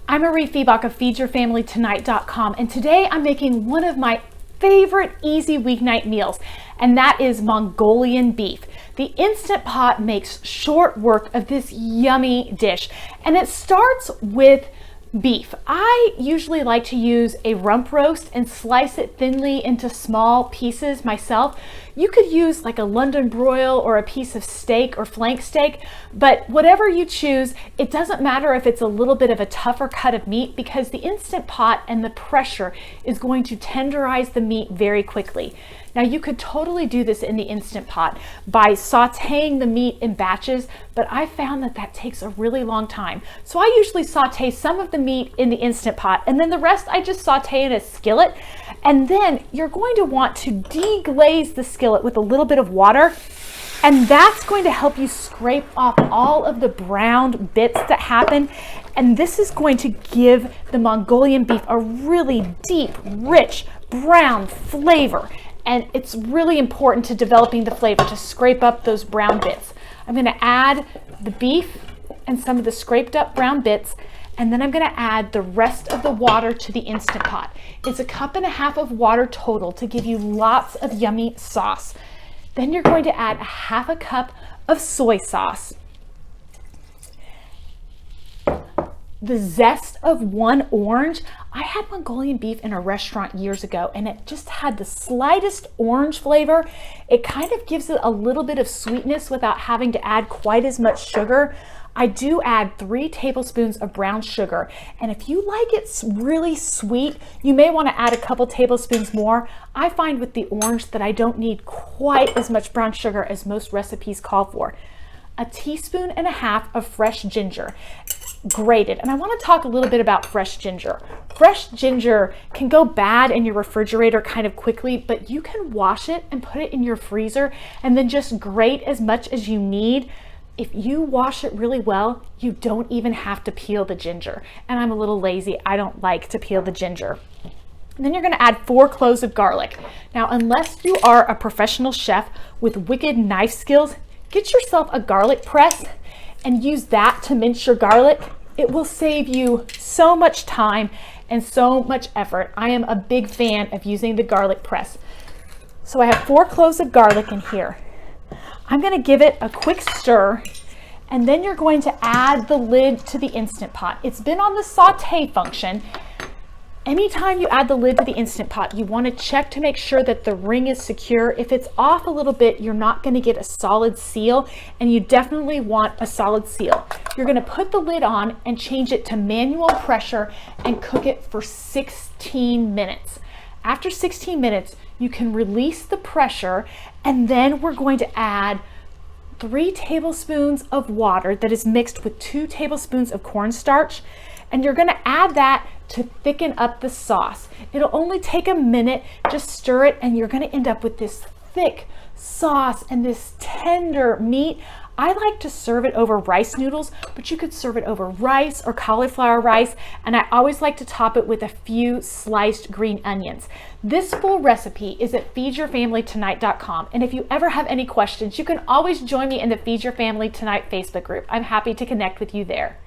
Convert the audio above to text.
I'm Mariefiebach of feedyourfamilytonight.com, and today I'm making one of my favorite easy weeknight meals, and that is Mongolian beef. The Instant Pot makes short work of this yummy dish, and it starts with beef. I usually like to use a rump roast and slice it thinly into small pieces myself. You could use like a London broil or a piece of steak or flank steak, but whatever you choose, it doesn't matter if it's a little bit of a tougher cut of meat, because the Instant Pot and the pressure is going to tenderize the meat very quickly. Now you could totally do this in the Instant Pot by sauteing the meat in batches, but I found that that takes a really long time. So I usually saute some of the meat in the Instant Pot, and then the rest I just saute in a skillet. And then you're going to want to deglaze the skillet with a little bit of water, and that's going to help you scrape off all of the brown bits that happen. And this is going to give the Mongolian beef a really deep, rich, brown flavor. And it's really important to developing the flavor to scrape up those brown bits. I'm going to add the beef and some of the scraped up brown bits, and then I'm going to add the rest of the water to the Instant Pot. It's 1.5 cups of water total to give you lots of yummy sauce. Then you're going to add 1/2 cup of soy sauce, the zest of 1 orange. I had Mongolian beef in a restaurant years ago, and it just had the slightest orange flavor. It kind of gives it a little bit of sweetness without having to add quite as much sugar. I do add 3 tablespoons of brown sugar, and if you like it really sweet, you may want to add a couple tablespoons more. I find with the orange that I don't need quite as much brown sugar as most recipes call for. 1.5 teaspoons of fresh ginger, grated. And I want to talk a little bit about fresh ginger. Fresh ginger can go bad in your refrigerator kind of quickly, but you can wash it and put it in your freezer and then just grate as much as you need. If you wash it really well, you don't even have to peel the ginger. And I'm a little lazy. I don't like to peel the ginger. And then you're going to add 4 cloves of garlic. Now, unless you are a professional chef with wicked knife skills, get yourself a garlic press and use that to mince your garlic. It will save you so much time and so much effort. I am a big fan of using the garlic press. So I have 4 cloves of garlic in here. I'm going to give it a quick stir, and then you're going to add the lid to the Instant Pot. It's been on the saute function. Anytime you add the lid to the Instant Pot, you want to check to make sure that the ring is secure. If it's off a little bit, you're not going to get a solid seal, and you definitely want a solid seal. You're going to put the lid on and change it to manual pressure and cook it for 16 minutes. After 16 minutes, you can release the pressure, and then we're going to add 3 tablespoons of water that is mixed with 2 tablespoons of cornstarch, and you're going to add that to thicken up the sauce. It'll only take a minute. Just stir it, and you're going to end up with this thick sauce and this tender meat. I like to serve it over rice noodles, but you could serve it over rice or cauliflower rice, and I always like to top it with a few sliced green onions. This full recipe is at feedyourfamilytonight.com, and if you ever have any questions, you can always join me in the Feed Your Family Tonight Facebook group. I'm happy to connect with you there.